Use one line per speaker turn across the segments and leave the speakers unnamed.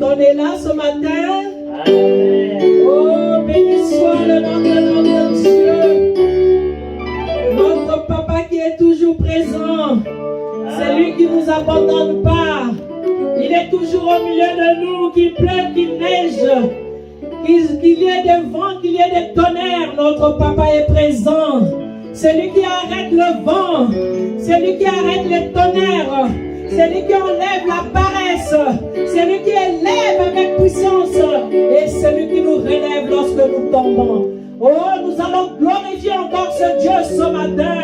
qu'on est là ce matin.
Amen.
Oh, béni soit le nom de notre Dieu. Notre papa qui est toujours présent. C'est lui qui ne nous abandonne pas. Il est toujours au milieu de nous, qu'il pleuve, qu'il neige, qu'il y ait des vents, qu'il y ait des tonnerres. Notre papa est présent. C'est lui qui arrête le vent. C'est lui qui arrête les tonnerres. C'est lui qui enlève la paresse. C'est lui qui élève avec puissance. Et c'est lui qui nous relève lorsque nous tombons. Oh, nous allons glorifier encore ce Dieu ce matin.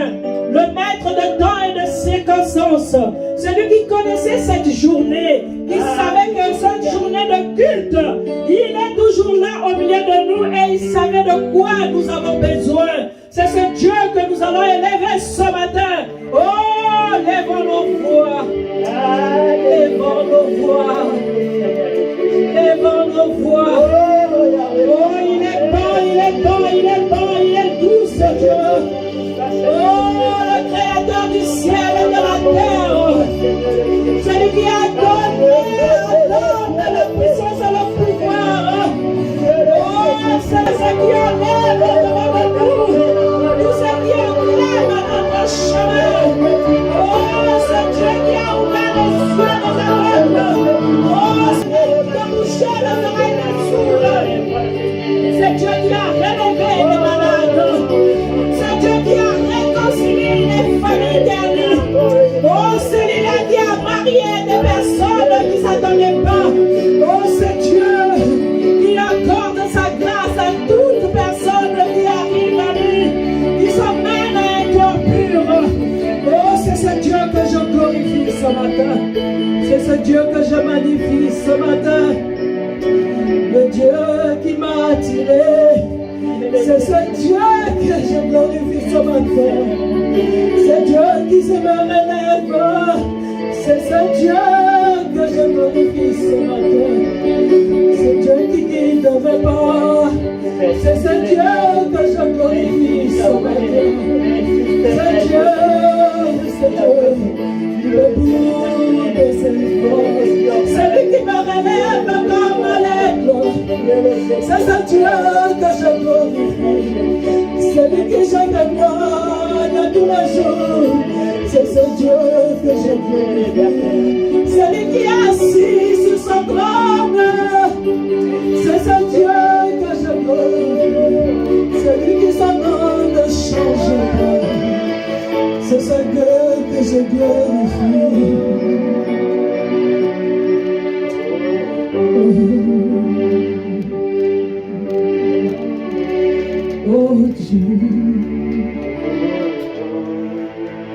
Le maître de temps et de circonstances. Celui qui connaissait cette journée. Qui savait que cette journée de culte, il est toujours là au milieu de nous. Et il savait de quoi nous avons besoin. C'est ce Dieu que nous allons élever ce matin. Oh, lèvons nos voix. Lèvons nos voix. Lèvons nos voix. Oh, il est bon, il est bon, il est bon, il est doux ce Dieu. Oh, le créateur du ciel et de la terre. Celui qui a donné la puissance et le pouvoir. Oh, c'est ce qui enlève devant nous. Tout ce qui enlève notre chemin. Oh, c'est Dieu qui a ouvert les yeux des aveugles. Oh, c'est Dieu qui a bouché les oreilles des sourds. C'est Dieu qui a relevé les malades. C'est Dieu qui a réconcilié les familles dernières. Oh, celui-là qui a marié des personnes qui ne s'attendaient pas. Oh, c'est Dieu qui accorde sa grâce à toute personne qui arrive à lui, qui s'emmène à un cœur pur. Oh, c'est ce Dieu que je glorifie ce matin. C'est ce Dieu que je magnifie ce matin. Le Dieu qui m'a attiré. C'est ce Dieu que je glorifie ce matin. C'est Dieu qui se me relève. C'est ce Dieu que je glorifie ce matin. C'est Dieu qui guide mes pas. C'est ce Dieu que je glorifie ce matin. C'est Dieu, le bout de ses forces. C'est lui qui me relève comme l'aigle. C'est ce Dieu que je glorifie. C'est lui qui je témoigne tous les jours. C'est ce Dieu que je glorifie. C'est lui qui est assis sur son trône. C'est ce Dieu que je glorifie. C'est lui qui s'en ne change pas. C'est ce Dieu que je glorifie. Oh Dieu,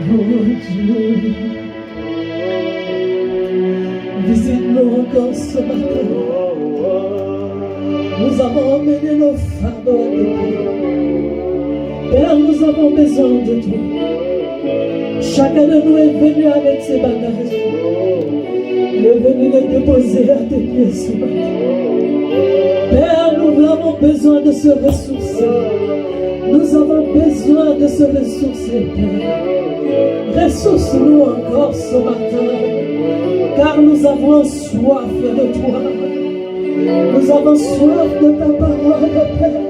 oh Dieu, visite-nous encore ce matin. Nous avons emmené nos fardeaux à toi. Père, nous avons besoin de toi. Chacun de nous est venu avec ses bagages. Il est venu les déposer à tes pieds ce matin. Père, nous avons besoin de se ressourcer. Nous avons besoin de se ressourcer, Père. Ressource-nous encore ce matin, car nous avons soif de toi. Nous avons soif de ta parole, Père.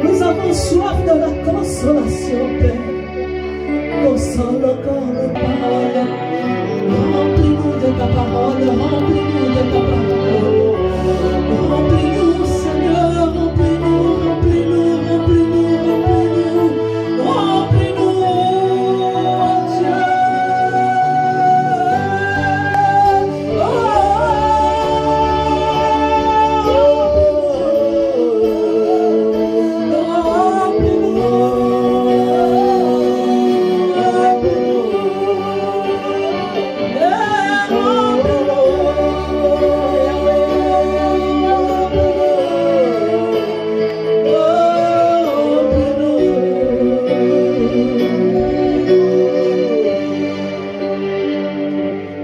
Nous avons soif de la consolation, Père. Console encore nos paroles. Remplis-nous de ta parole, remplis-nous de ta parole. Remplis-nous, Seigneur, remplis-nous, remplis-nous, remplis-nous, remplis-nous, remplis-nous, Dieu.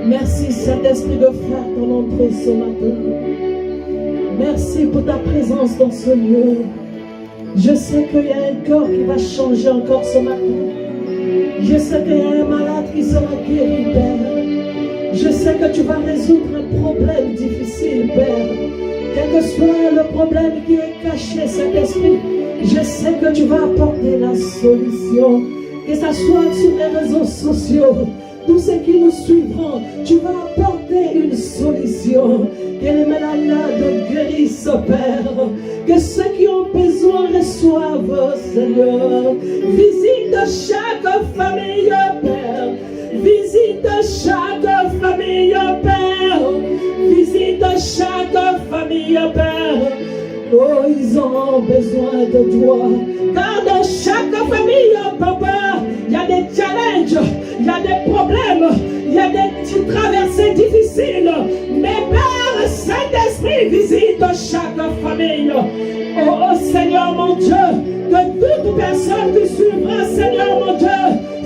Merci Saint-Esprit de faire ton entrée ce matin. Merci pour ta présence dans ce lieu. Je sais qu'il y a un corps qui va changer encore ce matin. Je sais qu'il y a un malade qui sera guéri, Père. Je sais que tu vas résoudre un problème difficile, Père. que soit le problème qui est caché, Saint-Esprit, je sais que tu vas apporter la solution. Que ça soit sur les réseaux sociaux, tous ceux qui nous suivront, tu vas apporter une solution. Que les malades guérissent, Père. Que ceux qui ont besoin reçoivent, Seigneur. Visite chaque famille, Père. Visite chaque famille, Père. Visite chaque famille, Père. Oh, ils ont besoin de toi. Car dans chaque famille, Papa, il y a des challenges, il y a des problèmes, il y a des traversées difficiles. Mais Père, Saint-Esprit, visite chaque famille. Oh, Seigneur mon Dieu, que toute personne qui suivra, Seigneur mon Dieu,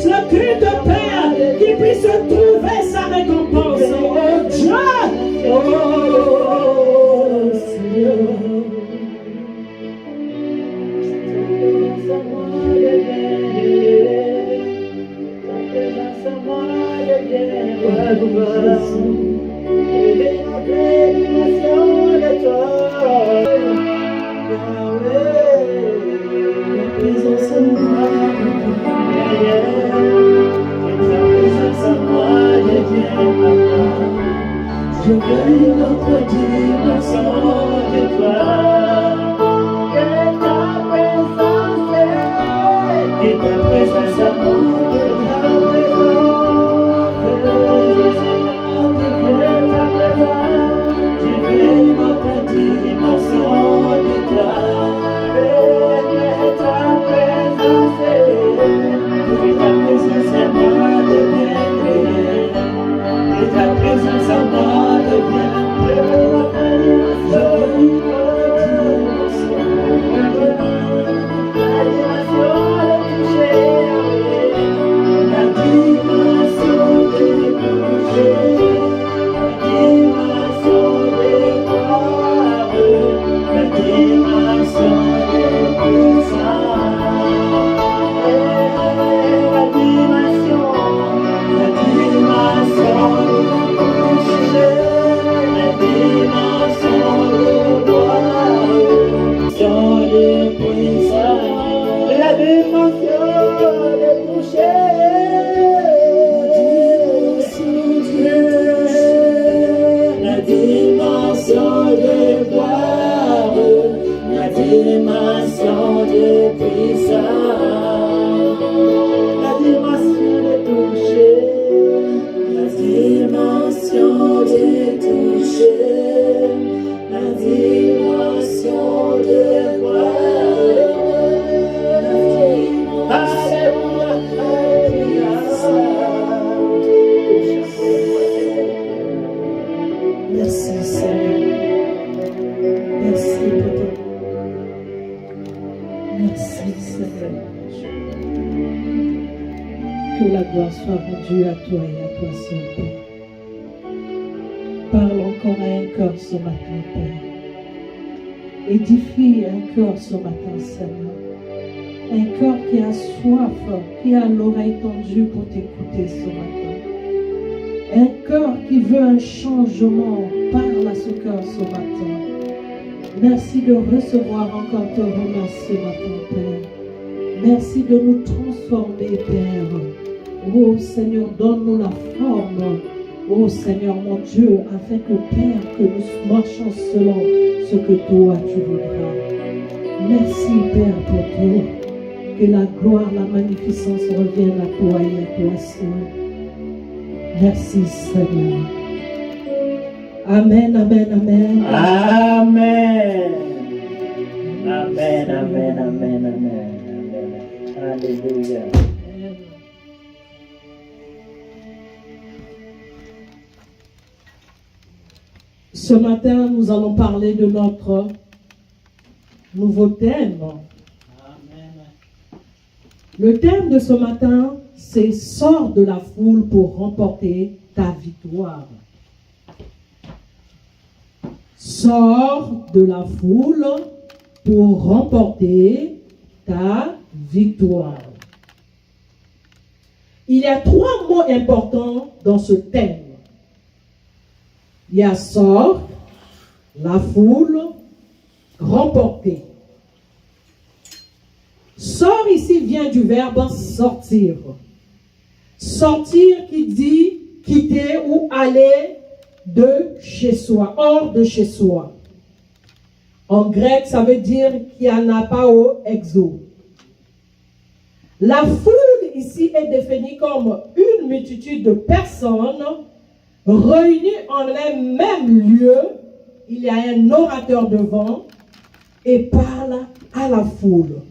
le cri de Père, qui puisse trouver sa récompense. Oh Dieu, oh Seigneur. Je veux une autre dimension de toi. Que ta présence est, que ta présence amour, que ta présence, je veux une autre dimension de toi. Que ta présence est, que ta présence à moi devienne, que ta présence à moi devienne. Soit rendu à toi et à toi seul, Père. Parle encore à un cœur ce matin, Père. Édifie un cœur ce matin, Seigneur. Un cœur qui a soif, qui a l'oreille tendue pour t'écouter ce matin. Un cœur qui veut un changement. Parle à ce cœur ce matin. Merci de recevoir encore te remercier ce matin, Père. Merci de nous transformer, Père. Oh Seigneur, donne-nous la forme, oh Seigneur mon Dieu, afin que Père, que nous marchions selon ce que toi tu voudras. Merci Père pour tout. Que la gloire, la magnificence revienne à toi et à toi seul. Merci Seigneur. Amen, amen, amen.
Amen. Amen, amen, amen, amen. Alléluia.
Ce matin, nous allons parler de notre nouveau thème.
Amen.
Le thème de ce matin, c'est « Sors de la foule pour remporter ta victoire ». Sors de la foule pour remporter ta victoire. Il y a 3 mots importants dans ce thème. Il y a sort, la foule remporter. Sort ici vient du verbe sortir. Sortir qui dit quitter ou aller de chez soi, hors de chez soi. En grec, ça veut dire kianapao exo. La foule ici est définie comme une multitude de personnes réunies en un même lieu. Il y a un orateur devant et parle à la foule.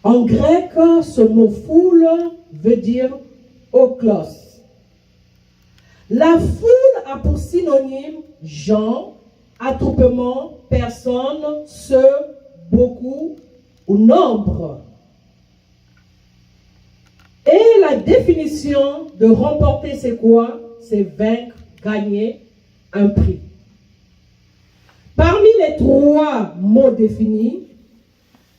En grec, ce mot foule veut dire oklos. La foule a pour synonyme gens, attroupement, personnes, ceux, beaucoup ou nombre. Et la définition de remporter, c'est quoi? C'est vaincre, gagner un prix. Parmi les trois mots définis,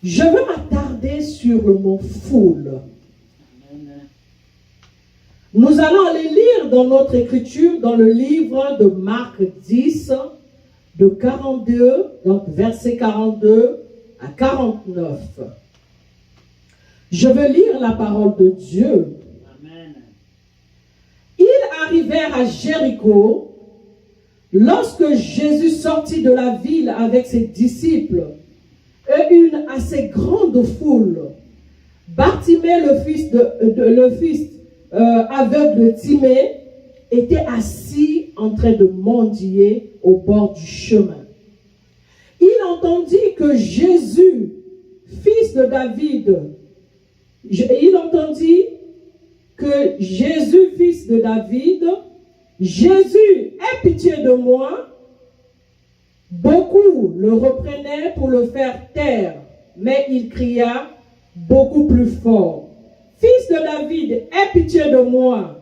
je veux m'attarder sur le mot foule. Nous allons aller lire dans notre écriture, dans le livre de Marc 10, de 42, donc verset 42 à 49. Je veux lire la parole de Dieu.
Amen.
Ils arrivèrent à Jéricho. Lorsque Jésus sortit de la ville avec ses disciples et une assez grande foule, Bartimée, le fils aveugle de Timée, était assis en train de mendier au bord du chemin. Il entendit que Jésus, fils de David, Jésus, aie pitié de moi. Beaucoup le reprenaient pour le faire taire, mais il cria beaucoup plus fort. Fils de David, aie pitié de moi.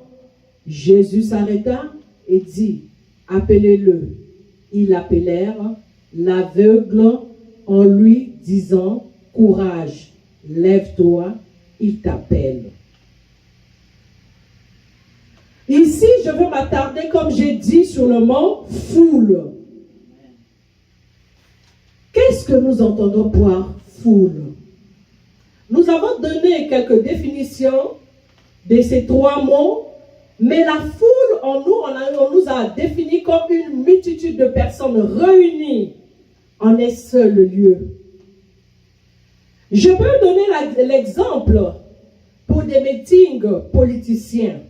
Jésus s'arrêta et dit, appelez-le. Ils l'appelèrent, l'aveugle, en lui disant, courage, lève-toi, il t'appelle. Ici, je veux m'attarder, comme j'ai dit, sur le mot foule. Qu'est-ce que nous entendons par foule? Nous avons donné quelques définitions de ces trois mots, mais la foule en nous, on nous a défini comme une multitude de personnes réunies en un seul lieu. Je peux donner l'exemple pour des meetings politiciens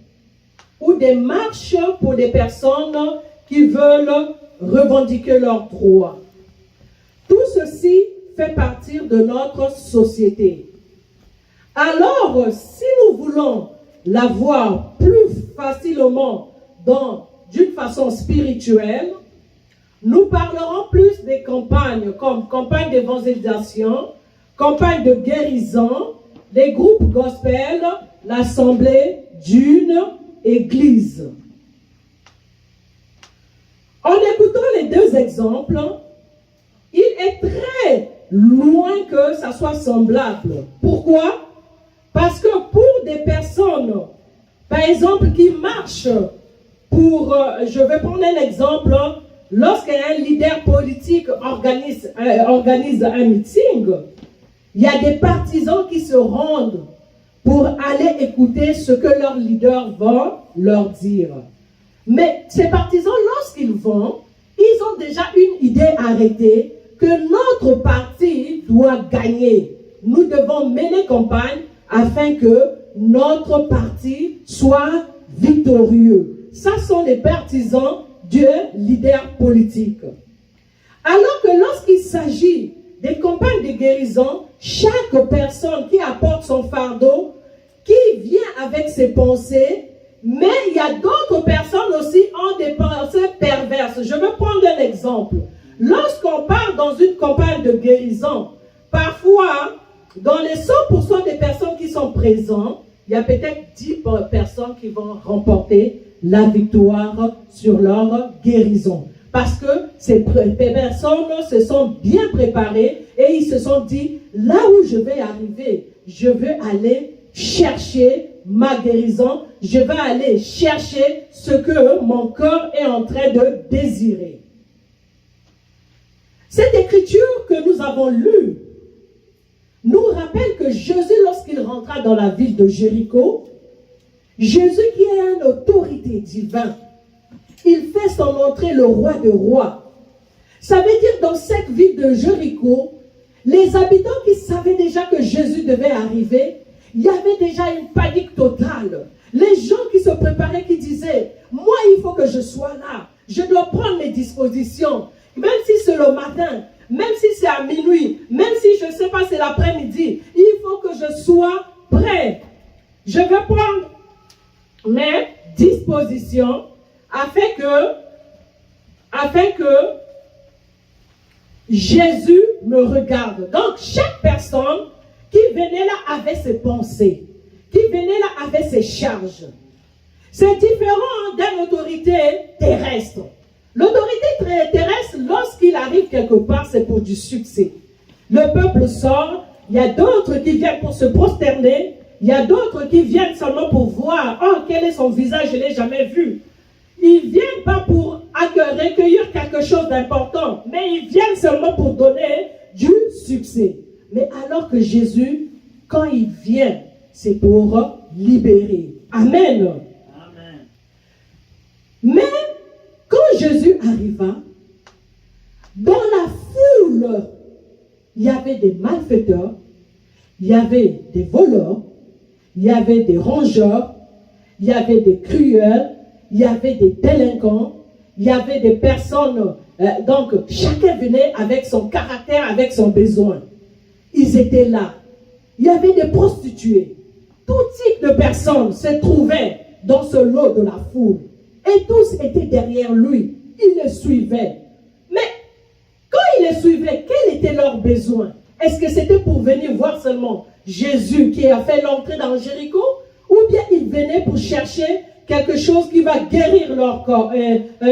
ou des marches pour des personnes qui veulent revendiquer leurs droits. Tout ceci fait partie de notre société. Alors, si nous voulons l'avoir plus facilement d'une façon spirituelle, nous parlerons plus des campagnes comme campagne d'évangélisation, campagne de guérison, les groupes gospel, l'assemblée d'une église. En écoutant les deux exemples, il est très loin que ça soit semblable. Pourquoi? Parce que pour des personnes, par exemple, qui marchent pour, je vais prendre un exemple, lorsqu'un leader politique organise un meeting, il y a des partisans qui se rendent pour aller écouter ce que leur leader va leur dire. Mais ces partisans, lorsqu'ils vont, ils ont déjà une idée arrêtée que notre parti doit gagner. Nous devons mener campagne afin que notre parti soit victorieux. Ça sont les partisans du leader politique. Alors que lorsqu'il s'agit des campagnes de guérison, chaque personne qui apporte son fardeau, qui vient avec ses pensées, mais il y a d'autres personnes aussi qui ont des pensées perverses. Je vais prendre un exemple. Lorsqu'on part dans une campagne de guérison, parfois, dans les 100% des personnes qui sont présentes, il y a peut-être 10 personnes qui vont remporter la victoire sur leur guérison. Parce que ces personnes se sont bien préparées et ils se sont dit, là où je vais arriver, je veux aller chercher ma guérison, je vais aller chercher ce que mon corps est en train de désirer. Cette écriture que nous avons lue nous rappelle que Jésus, lorsqu'il rentra dans la ville de Jéricho, Jésus qui est une autorité divine, il fait son entrée le roi de rois. Ça veut dire dans cette ville de Jéricho, les habitants qui savaient déjà que Jésus devait arriver, il y avait déjà une panique totale. Les gens qui se préparaient, qui disaient, moi il faut que je sois là, je dois prendre mes dispositions, même si c'est le matin, même si c'est à minuit, même si je ne sais pas c'est l'après-midi, il faut que je sois prêt. Je vais prendre mes dispositions afin que Jésus me regarde. Donc chaque personne qui venait là avait ses pensées, qui venait là avait ses charges. C'est différent d'une autorité terrestre. L'autorité terrestre, lorsqu'il arrive quelque part, c'est pour du succès. Le peuple sort, il y a d'autres qui viennent pour se prosterner, il y a d'autres qui viennent seulement pour voir, oh, quel est son visage, je ne l'ai jamais vu. Ils ne viennent pas pour recueillir quelque chose d'important, mais ils viennent seulement pour donner du succès. Mais alors que Jésus, quand il vient, c'est pour libérer. Amen.
Amen.
Mais quand Jésus arriva, dans la foule, il y avait des malfaiteurs, il y avait des voleurs, il y avait des rongeurs, il y avait des cruels, il y avait des délinquants, il y avait des personnes, donc chacun venait avec son caractère, avec son besoin. Ils étaient là. Il y avait des prostituées. Tout type de personnes se trouvaient dans ce lot de la foule. Et tous étaient derrière lui. Ils le suivaient. Mais quand ils le suivaient, quels étaient leurs besoins? Est-ce que c'était pour venir voir seulement Jésus qui a fait l'entrée dans Jéricho? Ou bien ils venaient pour chercher quelque chose qui va guérir leur corps,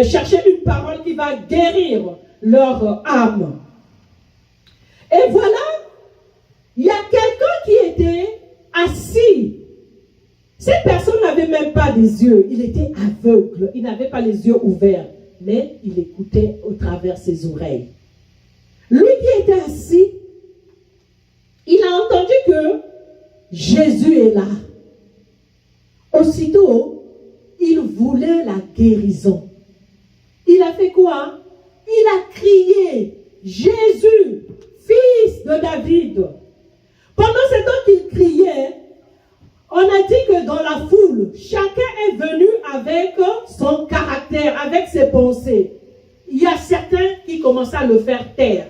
chercher une parole qui va guérir leur âme? Et voilà, il y a quelqu'un qui était assis. Cette personne n'avait même pas des yeux, il était aveugle, il n'avait pas les yeux ouverts, mais il écoutait au travers ses oreilles. Lui qui était assis, il a entendu que Jésus est là. Aussitôt, il voulait la guérison. Il a fait quoi? Il a crié, Jésus, fils de David. Pendant ce temps qu'il criait, on a dit que dans la foule, chacun est venu avec son caractère, avec ses pensées. Il y a certains qui commençaient à le faire taire.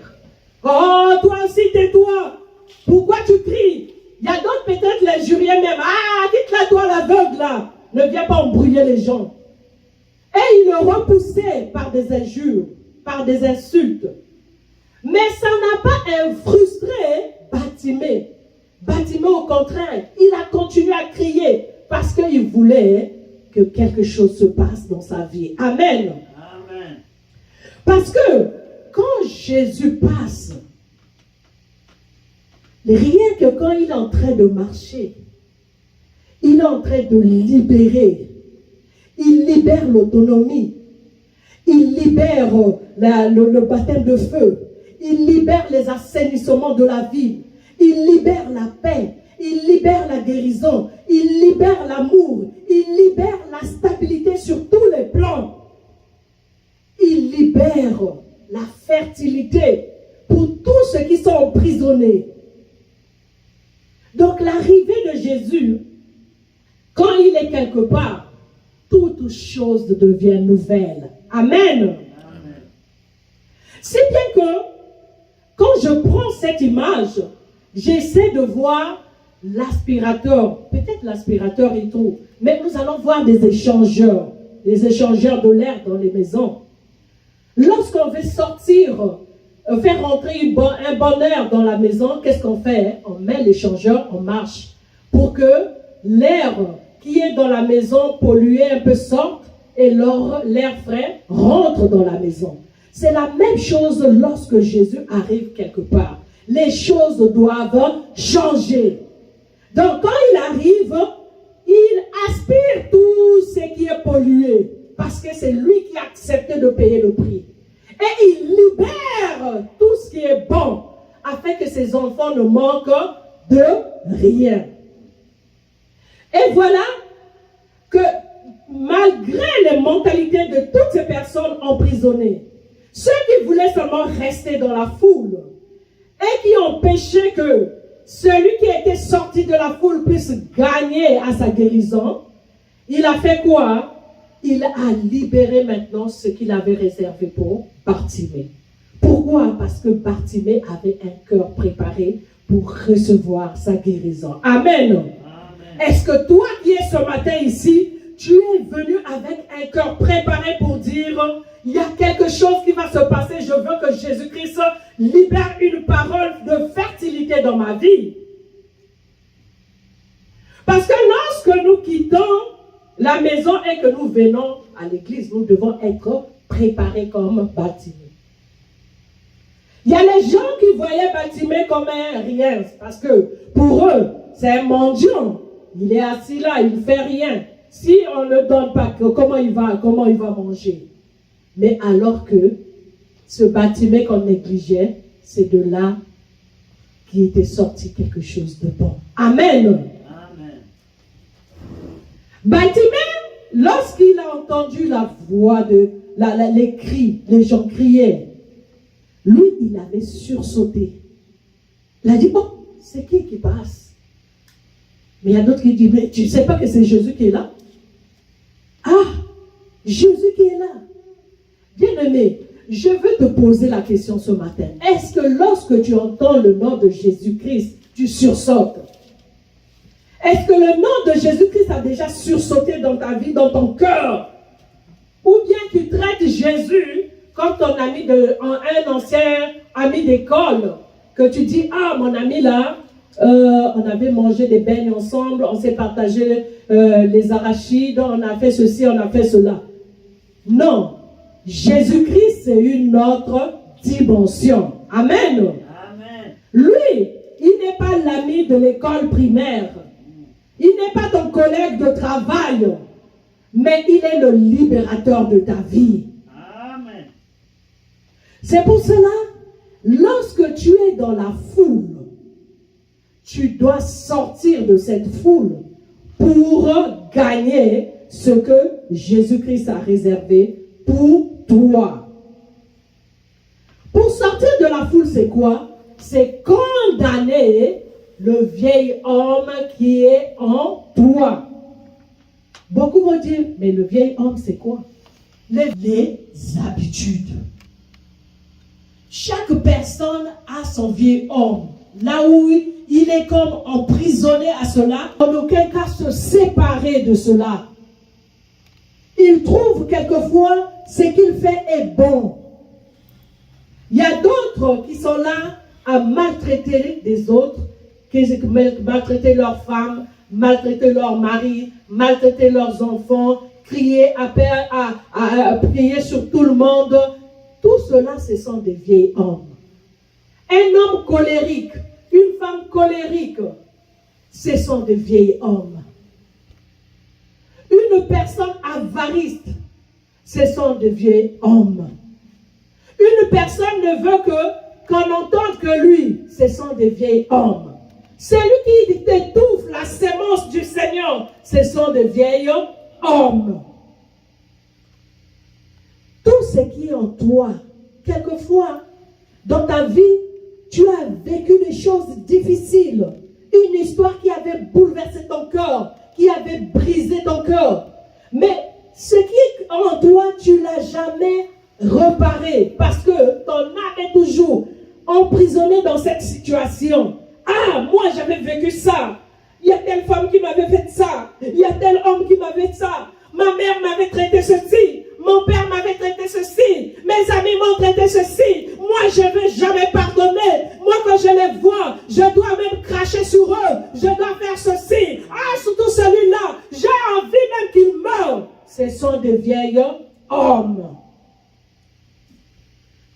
Oh, toi aussi, tais-toi. Pourquoi tu cries? Il y a d'autres, peut-être les juriens même. Ah, dites-la toi l'aveugle là. Ne viens pas embrouiller les gens. Et il le repoussait par des injures, par des insultes. Mais ça n'a pas frustré Bartimée. Bartimée, au contraire, il a continué à crier parce qu'il voulait que quelque chose se passe dans sa vie. Amen.
Amen.
Parce que quand Jésus passe, rien que quand il est en train de marcher, il est en train de libérer. Il libère l'autonomie. Il libère le baptême de feu. Il libère les assainissements de la vie. Il libère la paix. Il libère la guérison. Il libère l'amour. Il libère la stabilité sur tous les plans. Il libère la fertilité pour tous ceux qui sont emprisonnés. Donc l'arrivée de Jésus, quand il est quelque part, toute chose devient nouvelle. Amen.
Amen.
C'est bien que quand je prends cette image, j'essaie de voir l'aspirateur. Peut-être l'aspirateur et tout. Mais nous allons voir des échangeurs de l'air dans les maisons. Lorsqu'on veut sortir, faire rentrer un bon air dans la maison, qu'est-ce qu'on fait? On met l'échangeur en marche pour que l'air qui est dans la maison pollué un peu sorte et l'air frais rentre dans la maison. C'est la même chose lorsque Jésus arrive quelque part. Les choses doivent changer. Donc quand il arrive, il aspire tout ce qui est pollué parce que c'est lui qui a accepté de payer le prix. Et il libère tout ce qui est bon, afin que ses enfants ne manquent de rien. Et voilà que malgré les mentalités de toutes ces personnes emprisonnées, ceux qui voulaient seulement rester dans la foule et qui empêchaient que celui qui était sorti de la foule puisse gagner à sa guérison, il a fait quoi? Il a libéré maintenant ce qu'il avait réservé pour Bartimée. Pourquoi? Parce que Bartimée avait un cœur préparé pour recevoir sa guérison. Amen. Amen. Est-ce que toi qui es ce matin ici, tu es venu avec un cœur préparé pour dire, il y a quelque chose qui va se passer, je veux que Jésus-Christ libère une parole de fertilité dans ma vie. Parce que lorsque nous quittons la maison et que nous venons à l'église, nous devons être préparés comme Bartimée. Il y a les gens qui voyaient Bartimée comme un rien, parce que pour eux, c'est un mendiant. Il est assis là, il ne fait rien. Si on ne donne pas, comment il va manger? Mais alors que ce Bartimée qu'on négligeait, c'est de là qui était sorti quelque chose de bon. Amen. Amen. Bartimée, lorsqu'il a entendu la voix les cris, les gens criaient, lui, il avait sursauté. Il a dit, oh, c'est qui passe? Mais il y a d'autres qui disent, mais tu ne sais pas que c'est Jésus qui est là? Ah, Jésus qui est là. Bien-aimé, je veux te poser la question ce matin. Est-ce que lorsque tu entends le nom de Jésus-Christ, tu sursautes? Est-ce que le nom de Jésus-Christ a déjà sursauté dans ta vie, dans ton cœur? Ou bien tu traites Jésus comme ton ami un ancien ami d'école, que tu dis, ah, mon ami là, on avait mangé des beignes ensemble, on s'est partagé les arachides, on a fait ceci, on a fait cela. Non, Jésus-Christ, c'est une autre dimension. Amen. Amen. Lui, il n'est pas l'ami de l'école primaire. Il n'est pas ton collègue de travail, mais il est le libérateur de ta vie. Amen. C'est pour cela, lorsque tu es dans la foule, tu dois sortir de cette foule pour gagner ce que Jésus-Christ a réservé pour toi. Pour sortir de la foule, c'est quoi? C'est condamner le vieil homme qui est en toi. Beaucoup vont dire, mais le vieil homme, c'est quoi? Les habitudes. Chaque personne a son vieil homme. Là où il est comme emprisonné à cela, en aucun cas se séparer de cela. Il trouve quelquefois ce qu'il fait est bon. Il y a d'autres qui sont là à maltraiter des autres, qui maltraiter leurs femmes, maltraiter leurs maris, maltraiter leurs enfants, crier, à prier sur tout le monde. Tout cela, ce sont des vieils hommes. Un homme colérique, une femme colérique, ce sont des vieils hommes. Une personne avariste, ce sont des vieils hommes. Une personne ne veut qu'on entende que lui, ce sont des vieils hommes. Celui qui étouffe la sémence du Seigneur, ce sont des vieils hommes. Tout ce qui est en toi, quelquefois, dans ta vie, tu as vécu des choses difficiles. Une histoire qui avait bouleversé ton cœur, qui avait brisé ton cœur. Mais ce qui est en toi, tu ne l'as jamais réparé parce que ton âme est toujours emprisonnée dans cette situation. Ah, moi j'avais vécu ça. Il y a telle femme qui m'avait fait ça. Il y a tel homme qui m'avait fait ça. Ma mère m'avait traité ceci. Mon père m'avait traité ceci. Mes amis m'ont traité ceci. Moi, je ne vais jamais pardonner. Moi, quand je les vois, je dois même cracher sur eux. Je dois faire ceci. Ah, surtout celui-là. J'ai envie même qu'il meure. Ce sont des vieils hommes.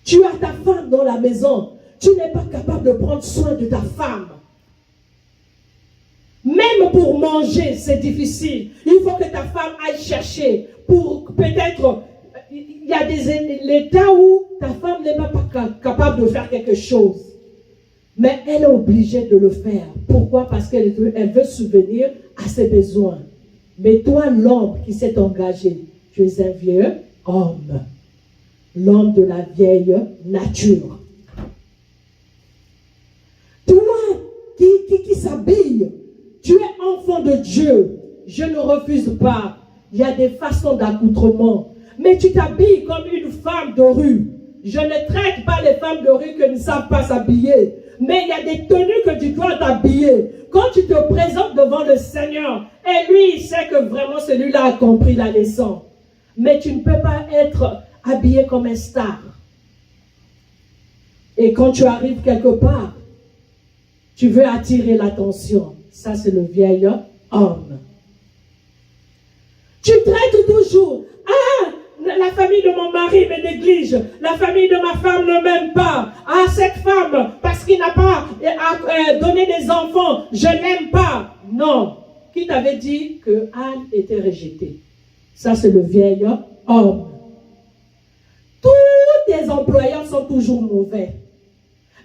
Tu as ta femme dans la maison. Tu n'es pas capable de prendre soin de ta femme. Même pour manger, c'est difficile. Il faut que ta femme aille chercher pour peut-être... Il il y a les temps où ta femme n'est pas capable de faire quelque chose. Mais elle est obligée de le faire. Pourquoi? Parce qu'elle veut subvenir à ses besoins. Mais toi, l'homme qui s'est engagé, tu es un vieux homme. L'homme de la vieille nature. Toi qui s'habille, tu es enfant de Dieu. Je ne refuse pas. Il y a des façons d'accoutrement. Mais tu t'habilles comme une femme de rue. Je ne traite pas les femmes de rue qui ne savent pas s'habiller. Mais il y a des tenues que tu dois t'habiller. Quand tu te présentes devant le Seigneur, et lui, il sait que vraiment celui-là a compris la leçon. Mais tu ne peux pas être habillé comme un star. Et quand tu arrives quelque part, tu veux attirer l'attention. Ça, c'est le vieil homme. Tu traites toujours. Ah, la famille de mon mari me néglige. La famille de ma femme ne m'aime pas. Ah, cette femme, parce qu'il n'a pas donné des enfants, je n'aime pas. Non. Qui t'avait dit que Anne était rejetée? Ça, c'est le vieil homme. Tous tes employeurs sont toujours mauvais.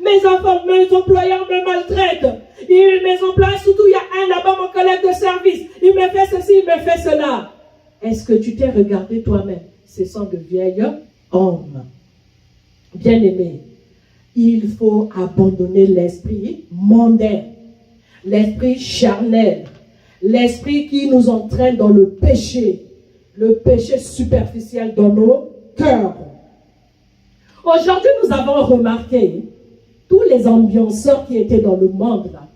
Mes employeurs me maltraitent. Mes employeurs, surtout, il y a un là-bas, mon collègue de service. Il me fait ceci, il me fait cela. Est-ce que tu t'es regardé toi-même? Ce sont de vieils hommes. Bien-aimés, il faut abandonner l'esprit mondain, l'esprit charnel, l'esprit qui nous entraîne dans le péché superficiel dans nos cœurs. Aujourd'hui, nous avons remarqué tous les ambianceurs qui étaient dans le monde là,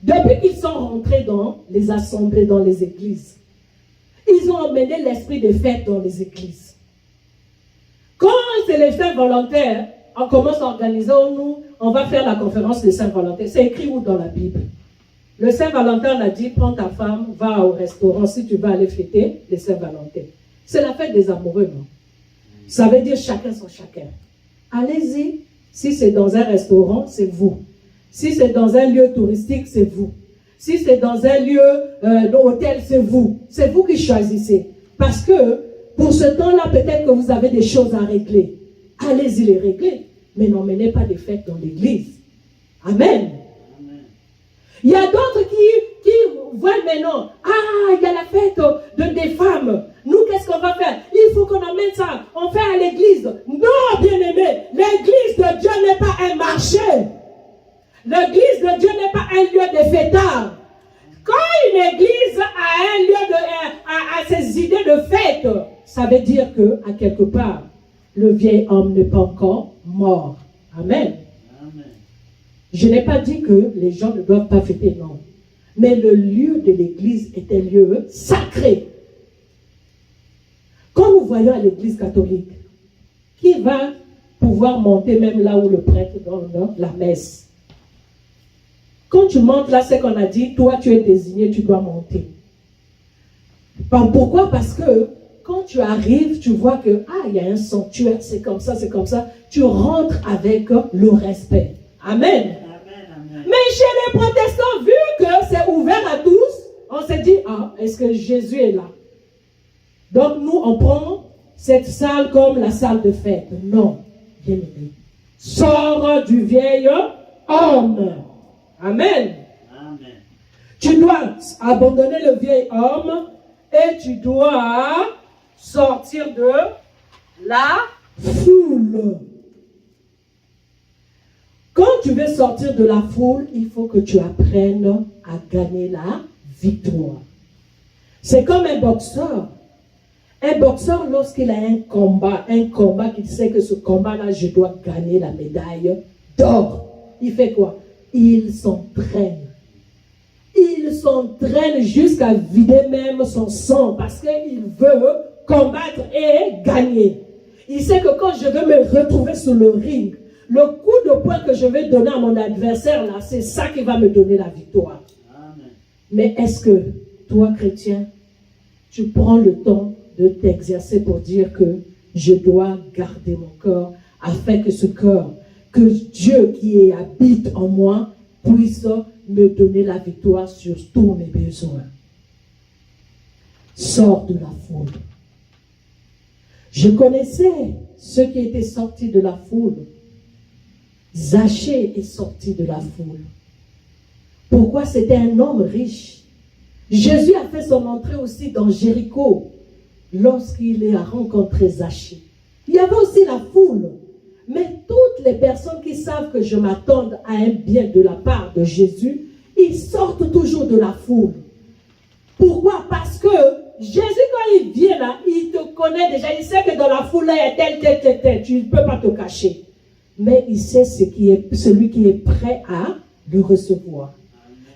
depuis qu'ils sont rentrés dans les assemblées, dans les églises, ils ont emmené l'esprit de fête dans les églises. Quand c'est les Saint-Valentin, on commence à organiser, on va faire la conférence des Saint-Valentin. C'est écrit où dans la Bible? Le Saint-Valentin, on a dit, prends ta femme, va au restaurant si tu vas aller fêter les Saint-Valentin. C'est la fête des amoureux, non? Ça veut dire chacun son chacun. Allez-y. Si c'est dans un restaurant, c'est vous. Si c'est dans un lieu touristique, c'est vous. Si c'est dans un lieu d'hôtel, c'est vous. C'est vous qui choisissez. Parce que pour ce temps-là, peut-être que vous avez des choses à régler. Allez-y les régler. Mais n'emmenez pas des fêtes dans l'église. Amen. Amen. Il y a d'autres qui voient maintenant, ah, il y a la fête des femmes. Nous, qu'est-ce qu'on va faire? Il faut qu'on emmène ça. On fait à l'église. Non, bien-aimé. L'église de Dieu n'est pas un marché. L'église de Dieu n'est pas un lieu de fêtard. Quand une église a un lieu a ses idées de fête, ça veut dire que, à quelque part, le vieil homme n'est pas encore mort. Amen. Amen. Je n'ai pas dit que les gens ne doivent pas fêter, non. Mais le lieu de l'église est un lieu sacré. Quand nous voyons à l'église catholique, qui va pouvoir monter même là où le prêtre donne la messe? Quand tu montes là, c'est qu'on a dit, toi tu es désigné, tu dois monter. Pourquoi? Parce que quand tu arrives, tu vois que, ah, il y a un sanctuaire, c'est comme ça, tu rentres avec le respect. Amen. Mais chez les protestants, vu que c'est ouvert à tous, on s'est dit, ah, est-ce que Jésus est là? Donc nous, on prend cette salle comme la salle de fête. Non, bien aimé. Sors du vieil homme. Amen. Amen. Tu dois abandonner le vieil homme et tu dois sortir de la foule. Quand tu veux sortir de la foule, il faut que tu apprennes à gagner la victoire. C'est comme un boxeur. Un boxeur, lorsqu'il a un combat qu'il sait que ce combat-là, je dois gagner la médaille d'or. Il fait quoi? Il s'entraîne. Il s'entraîne jusqu'à vider même son sang parce qu'il veut combattre et gagner. Il sait que quand je vais me retrouver sur le ring, le coup de poing que je vais donner à mon adversaire, là, c'est ça qui va me donner la victoire. Amen. Mais est-ce que, toi, chrétien, tu prends le temps de t'exercer pour dire que je dois garder mon corps afin que ce corps, que Dieu qui habite en moi, puisse me donner la victoire sur tous mes besoins. Sors de la foule. Je connaissais ceux qui étaient sortis de la foule. Zachée est sorti de la foule. Pourquoi? C'était un homme riche. Jésus a fait son entrée aussi dans Jéricho lorsqu'il a rencontré Zachée. Il y avait aussi la foule. Mais toutes les personnes qui savent que je m'attends à un bien de la part de Jésus, ils sortent toujours de la foule. Pourquoi? Parce que Jésus, quand il vient là, il te connaît déjà. Il sait que dans la foule, là, il y a tel. Tu ne peux pas te cacher. Mais il sait celui qui est prêt à le recevoir.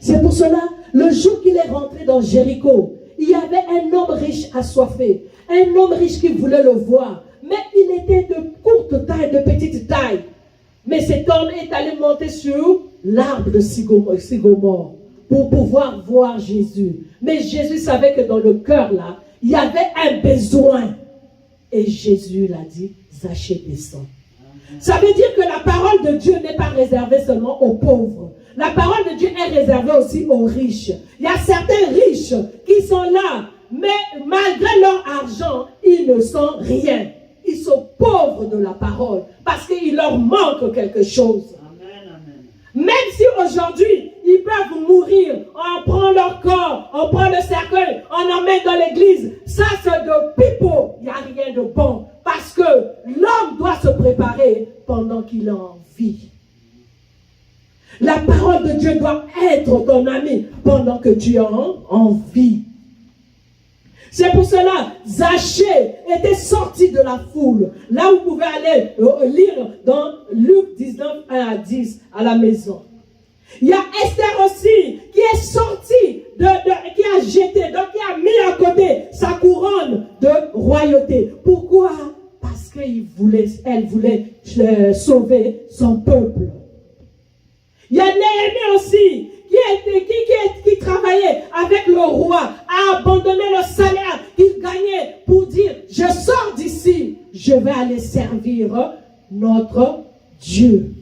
C'est pour cela, le jour qu'il est rentré dans Jéricho, il y avait un homme riche assoiffé. Un homme riche qui voulait le voir. Mais il était de courte taille, de petite taille. Mais cet homme est allé monter sur l'arbre de sycomore pour pouvoir voir Jésus. Mais Jésus savait que dans le cœur là, il y avait un besoin. Et Jésus l'a dit, Zachée descend. Ça veut dire que la parole de Dieu n'est pas réservée seulement aux pauvres. La parole de Dieu est réservée aussi aux riches. Il y a certains riches qui sont là, mais malgré leur argent, ils ne sont rien. Ils sont pauvres de la parole parce qu'il leur manque quelque chose.
Amen, amen.
Même si aujourd'hui, ils peuvent mourir, on prend leur corps, on prend le cercueil, on emmène dans l'église. Ça, c'est de pipeau. Il n'y a rien de bon. Parce que l'homme doit se préparer pendant qu'il est en vie. La parole de Dieu doit être ton ami pendant que tu es en vie. C'est pour cela, Zachée était sorti de la foule. Là, vous pouvez aller lire dans Luc 19, 1 à 10 à la maison. Il y a Esther aussi qui est sortie, qui a jeté, donc qui a mis à côté sa couronne de royauté. Pourquoi? Parce qu'elle voulait sauver son peuple. Il y a Néhémie aussi qui travaillait avec le roi, a abandonné le salaire qu'il gagnait pour dire, je sors d'ici, je vais aller servir notre Dieu.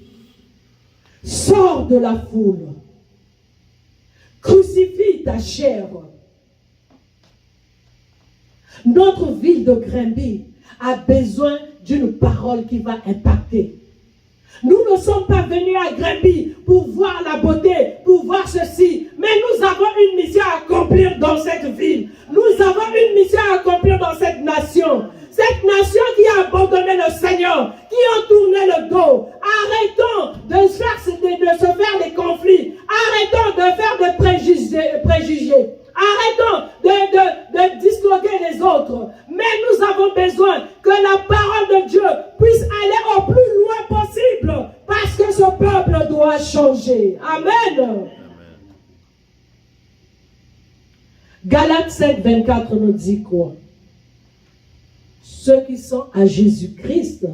Sors de la foule. Crucifie ta chair. Notre ville de Grimby a besoin d'une parole qui va impacter. Nous ne sommes pas venus à Grimby pour voir la beauté, pour voir ceci, mais nous avons une mission à accomplir dans cette ville. Nous avons une mission à accomplir dans cette nation. Cette nation qui a abandonné le Seigneur, qui a tourné le dos. Arrêtons de se faire des conflits. Arrêtons de faire des préjugés. Arrêtons de disloquer les autres. Mais nous avons besoin que la parole de Dieu puisse aller au plus loin possible. Parce que ce peuple doit changer. Amen. Galates 5, 24 nous dit quoi? Ceux qui sont à Jésus-Christ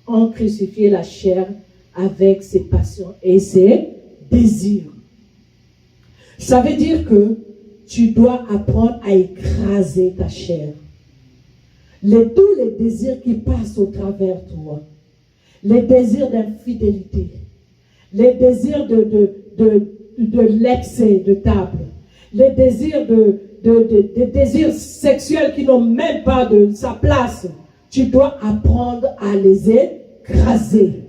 ont crucifié la chair avec ses passions et ses désirs. Ça veut dire que tu dois apprendre à écraser ta chair. Tous les désirs qui passent au travers de toi, les désirs d'infidélité, les désirs de l'excès de table, les désirs des désirs sexuels qui n'ont même pas de sa place, tu dois apprendre à les écraser.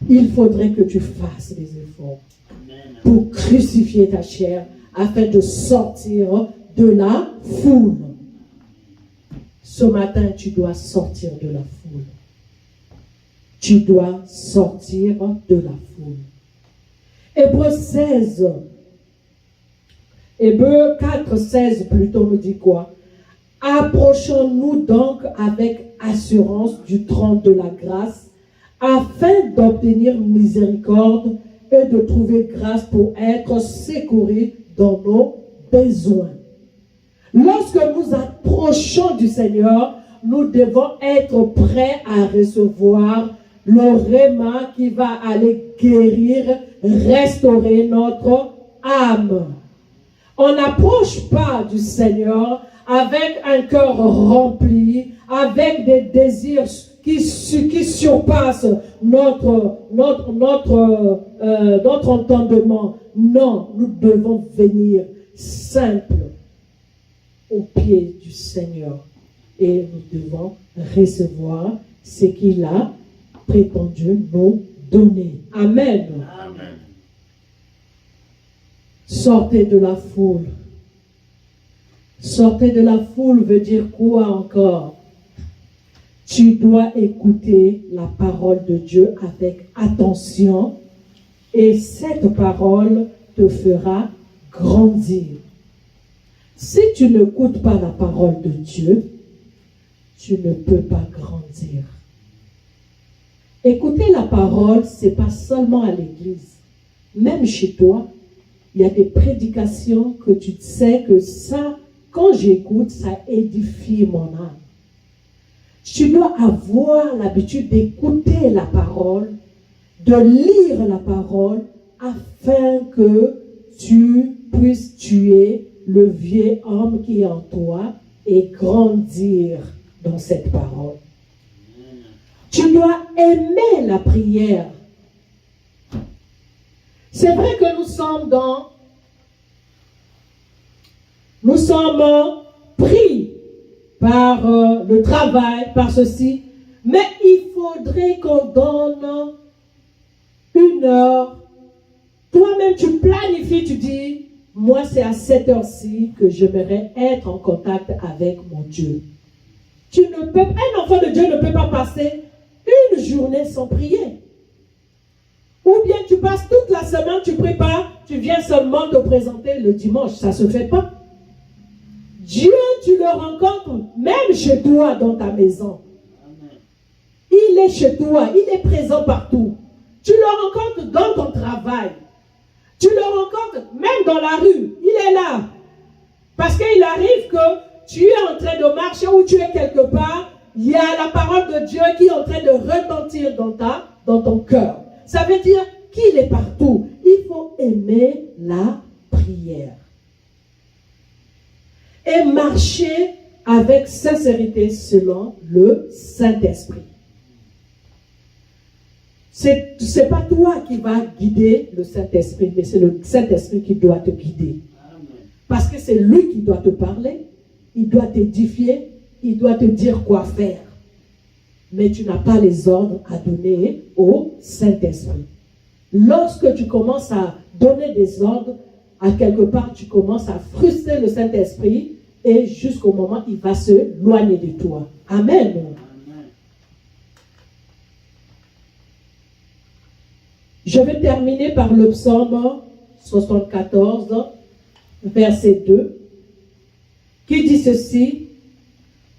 Il faudrait que tu fasses des efforts pour crucifier ta chair afin de sortir de la foule. Ce matin, tu dois sortir de la foule. Tu dois sortir de la foule. Hébreux 4, 16 plutôt nous dit quoi? Approchons-nous donc avec assurance du trône de la grâce afin d'obtenir miséricorde et de trouver grâce pour être secourus dans nos besoins. Lorsque nous approchons du Seigneur, nous devons être prêts à recevoir le réma qui va aller guérir, restaurer notre âme. On n'approche pas du Seigneur avec un cœur rempli, avec des désirs qui surpassent notre entendement. Non, nous devons venir simple au pied du Seigneur et nous devons recevoir ce qu'il a prétendu nous donner. Amen.
Amen.
Sortez de la foule. Sortez de la foule veut dire quoi encore? Tu dois écouter la parole de Dieu avec attention et cette parole te fera grandir. Si tu n'écoutes pas la parole de Dieu, tu ne peux pas grandir. Écouter la parole, ce n'est pas seulement à l'église. Même chez toi, il y a des prédications que tu sais que ça, quand j'écoute, ça édifie mon âme. Tu dois avoir l'habitude d'écouter la parole, de lire la parole, afin que tu puisses tuer le vieux homme qui est en toi et grandir dans cette parole. Tu dois aimer la prière. C'est vrai que nous sommes pris par le travail, par ceci, mais il faudrait qu'on donne une heure. Toi-même, tu planifies, tu dis, moi, c'est à cette heure-ci que j'aimerais être en contact avec mon Dieu. Un enfant de Dieu ne peut pas passer une journée sans prier. Ou bien tu passes toute la semaine, tu pries pas, tu viens seulement te présenter le dimanche. Ça ne se fait pas. Dieu, tu le rencontres même chez toi dans ta maison. Il est chez toi, il est présent partout. Tu le rencontres dans ton travail. Tu le rencontres même dans la rue. Il est là. Parce qu'il arrive que tu es en train de marcher ou tu es quelque part, il y a la parole de Dieu qui est en train de retentir dans ton cœur. Ça veut dire qu'il est partout. Il faut aimer la prière. Et marcher avec sincérité selon le Saint-Esprit. C'est pas toi qui vas guider le Saint-Esprit, mais c'est le Saint-Esprit qui doit te guider. Parce que c'est lui qui doit te parler, il doit t'édifier, il doit te dire quoi faire. Mais tu n'as pas les ordres à donner au Saint-Esprit. Lorsque tu commences à donner des ordres, à quelque part, tu commences à frustrer le Saint-Esprit et jusqu'au moment où il va se éloigner de toi. Amen. Je vais terminer par le psaume 74, verset 2, qui dit ceci: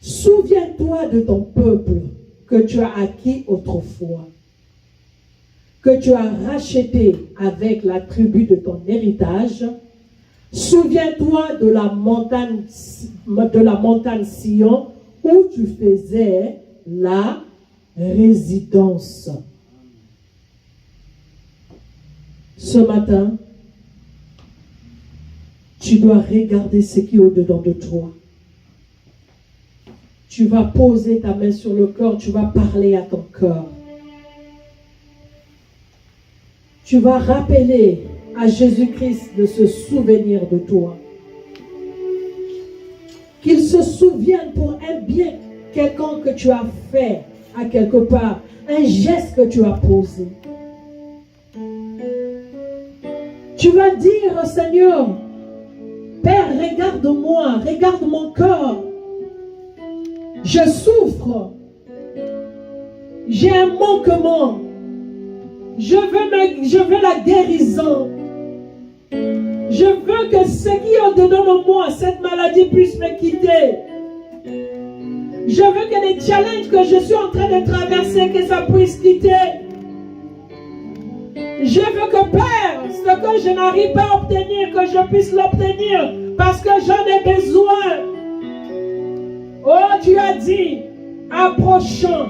souviens-toi de ton peuple que tu as acquis autrefois, que tu as racheté avec la tribu de ton héritage. Souviens-toi de la montagne Sion où tu faisais la résidence. Ce matin, tu dois regarder ce qui est au-dedans de toi. Tu vas poser ta main sur le cœur, tu vas parler à ton cœur. Tu vas rappeler à Jésus-Christ de se souvenir de toi. Qu'il se souvienne pour un bien quelconque que tu as fait à quelque part, un geste que tu as posé. Tu vas dire, Seigneur, Père, regarde-moi, regarde mon cœur. Je souffre. J'ai un manquement. Je veux la guérison. Je veux que ce qui est au-dedans de moi, cette maladie puisse me quitter. Je veux que les challenges que je suis en train de traverser, que ça puisse quitter. Je veux que, Père, ce que je n'arrive pas à obtenir, que je puisse l'obtenir, parce que j'en ai besoin. Oh, tu as dit, approchons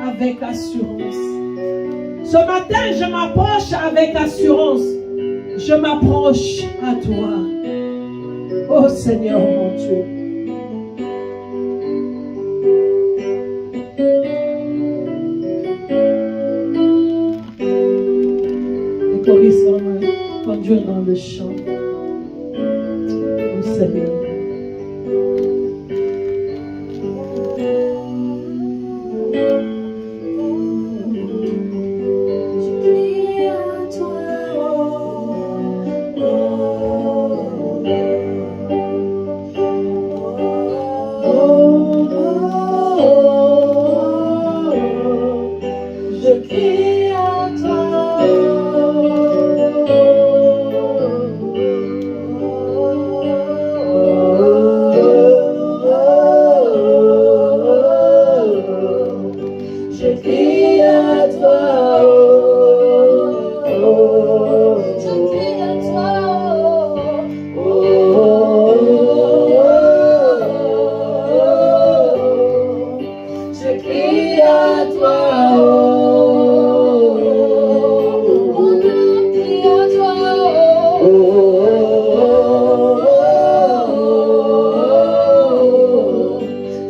avec assurance. Ce matin, je m'approche avec assurance. Je m'approche à toi. Oh Seigneur mon Dieu. Les choristes vont conduire dans le chant. Oh Seigneur. crie à toi. Je crie à toi. Je crie à toi. Je crie à toi. Mon âme crie à toi.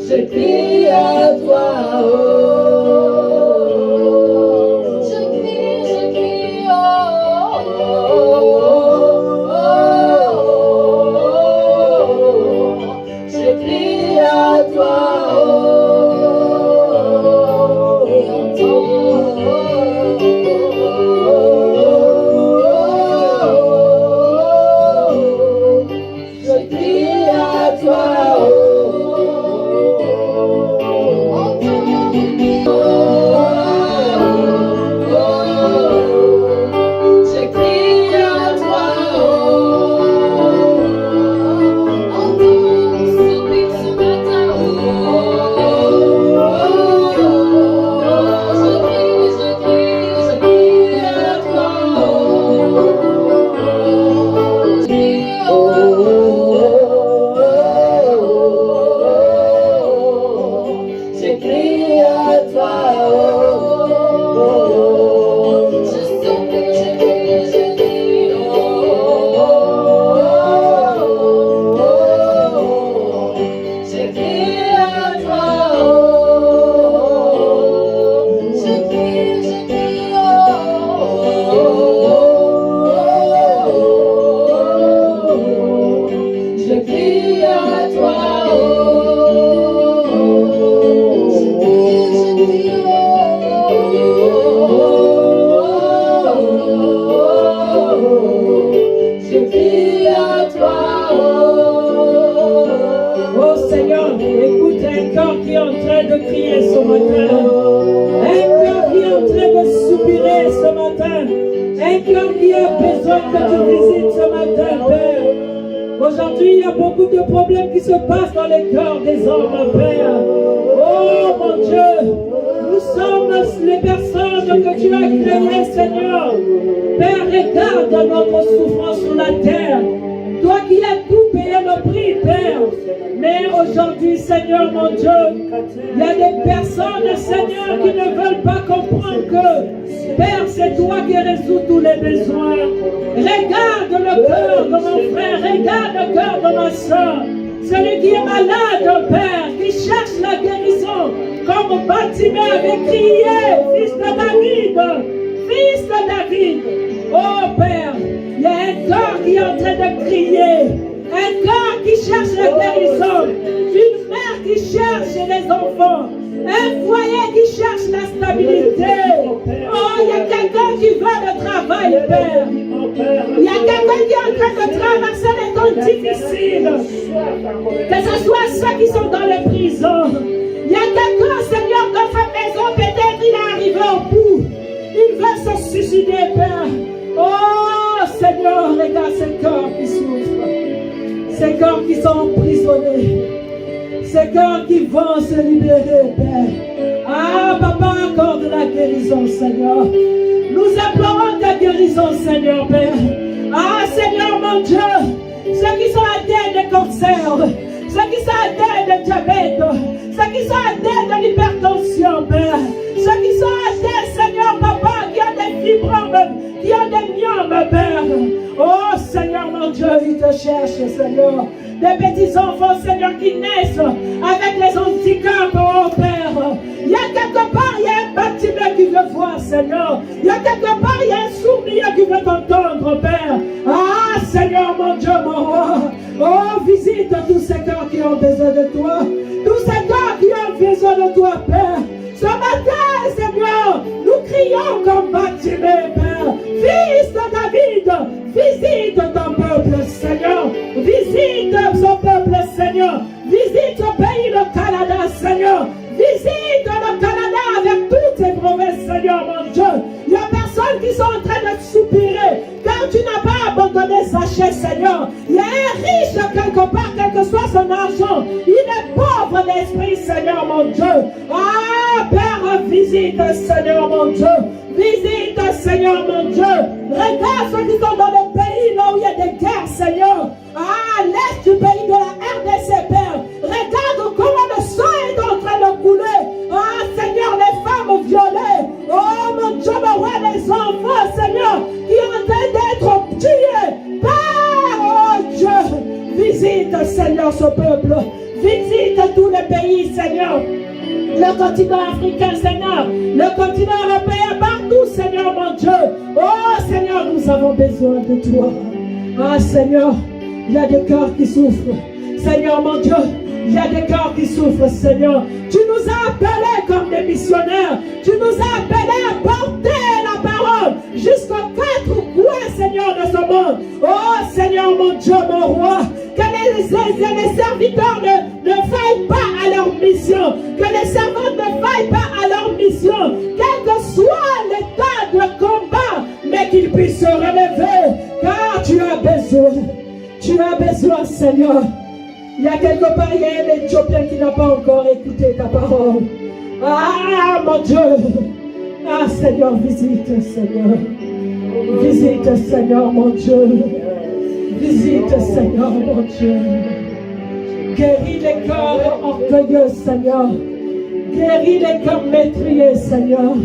Je crie à toi. Je crie, je crie à toi. Je crie à toi. Je crie à toi. Entends mon soupir ce matin. Je crie à toi. Je crie à toi. Je soupire, je crie, je crie. Je crie à toi. Je crie, je crie. Je crie à toi. Je crie à toi.
Oh Seigneur, écoute un cœur qui est en train de crier ce matin. Un cœur qui est en train de soupirer ce matin. Un cœur qui a besoin que tu visites ce matin, Père. Aujourd'hui, il y a beaucoup de problèmes qui se passent dans les cœurs des hommes, Père. Oh mon Dieu, nous sommes les personnes que tu as créées, Seigneur. Père, regarde notre souffrance sur la terre. Toi qui as tout payé le prix, Père. Mais aujourd'hui, Seigneur, mon Dieu, il y a des personnes, Seigneur, qui ne veulent pas comprendre que, Père, c'est toi qui résous tous les besoins. Regarde le cœur de mon frère, regarde le cœur de ma soeur. Celui qui est malade, Père, qui cherche la guérison, comme Bartimée avait crié, fils de David, fils de David. Oh Père, il y a un cœur qui est en train de crier, un cœur qui cherche la guérison, une mère qui cherche les enfants, un foyer qui cherche la stabilité. Oh, il y a quelqu'un qui veut le travail, Père. Il y a quelqu'un qui est en train de traverser les temps difficiles. Que ce soit ceux qui sont dans les prisons. Il y a quelqu'un, Seigneur, dans sa maison, peut-être il est arrivé au bout. Il veut se suicider, Père. Oh, Seigneur, regarde ces cœurs qui souffrent. Ces cœurs qui sont emprisonnés. Ces cœurs qui vont se libérer, Père. Ah, Papa, accorde la guérison, Seigneur. Nous implorons ta guérison, Seigneur, Père. Ah, Seigneur, mon Dieu, ceux qui sont atteints de cancer, ceux qui sont atteints de diabète, ceux qui sont atteints de l'hypertension, Père, ceux qui sont atteints, Seigneur, Papa, qui ont des fibromes, qui ont des myomes, Père. Oh, Seigneur, mon Dieu, ils te cherchent, Seigneur. Des petits enfants, Seigneur, qui naissent avec les handicaps, oh Père. Il y a quelque part, il y a un bâtiment qui veut voir, Seigneur. Il y a quelque part, il y a un sourd qui veut t'entendre, Père. Ah, Seigneur, mon Dieu, mon roi. Oh, visite tous ces cœurs qui ont besoin de toi. Tous ces cœurs qui ont besoin de toi, Père. Ce matin, Seigneur, nous crions comme Bartimée, Père. Fils de David, visite ton peuple, Seigneur. Visite son peuple, Seigneur. Visite ce pays, le Canada, Seigneur. Visite le Canada avec toutes ses provinces, Seigneur mon Dieu. Il y a personnes qui sont en train de soupirer, car tu n'as pas abandonné Zachée, Seigneur. Il y a un riche quelque part, quel que soit son argent. Il est pauvre d'esprit, Seigneur mon Dieu. Ah, Père, visite, Seigneur mon Dieu. Visite, Seigneur mon Dieu. Regarde ceux qui sont dans les pays là où il y a des guerres, Seigneur. Ah, l'est du pays de la RDC, Père. Regarde comment le sang est en train de couler. Ah, Seigneur, les femmes violées. Oh, mon Dieu, mon roi, les enfants, Seigneur, qui sont en train d'être tués. Père, oh Dieu, visite, Seigneur, ce peuple. Visite tous les pays, Seigneur. Le continent africain, Seigneur. Le continent européen, partout, Seigneur, mon Dieu. Oh, Seigneur, nous avons besoin de toi. Ah, Seigneur, il y a des cœurs qui souffrent. Seigneur, mon Dieu, il y a des cœurs qui souffrent, Seigneur. Tu nous as appelés comme des missionnaires. Tu nous as appelés à porter la parole jusqu'aux quatre coins, Seigneur, de ce monde. Oh, Seigneur, mon Dieu, mon roi, que les serviteurs ne faillent pas à leur mission. Que les servantes ne faillent pas à leur mission. Quel que soit l'état de combat, mais qu'ils puissent se relever. Car tu as besoin. Tu as besoin, Seigneur. Il y a quelque part, il y a un Éthiopien qui n'a pas encore écouté ta parole. Ah, mon Dieu. Ah, Seigneur, visite, Seigneur. Visite, Seigneur, mon Dieu. Visite, Seigneur, mon Dieu. Guéris les cœurs orgueilleux, Seigneur. Guéris les cœurs meurtriers, Seigneur.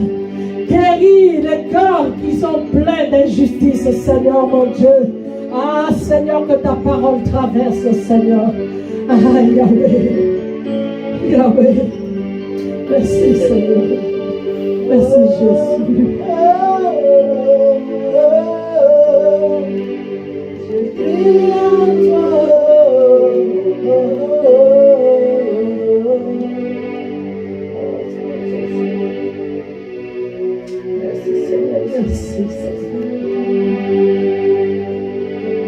Guéris les cœurs qui sont pleins d'injustice, Seigneur, mon Dieu. Ah, Seigneur, que ta parole traverse, Seigneur. Ah, Yahweh. Yahweh. Merci, Seigneur. Merci, Jésus. Je crie à toi. Merci, Seigneur. Merci, Seigneur.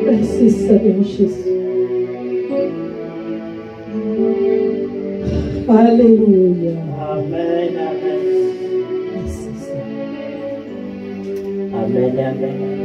Merci, Seigneur Jésus. Alléluia.
Amen, amen.
Merci, Seigneur.
Amen, amen.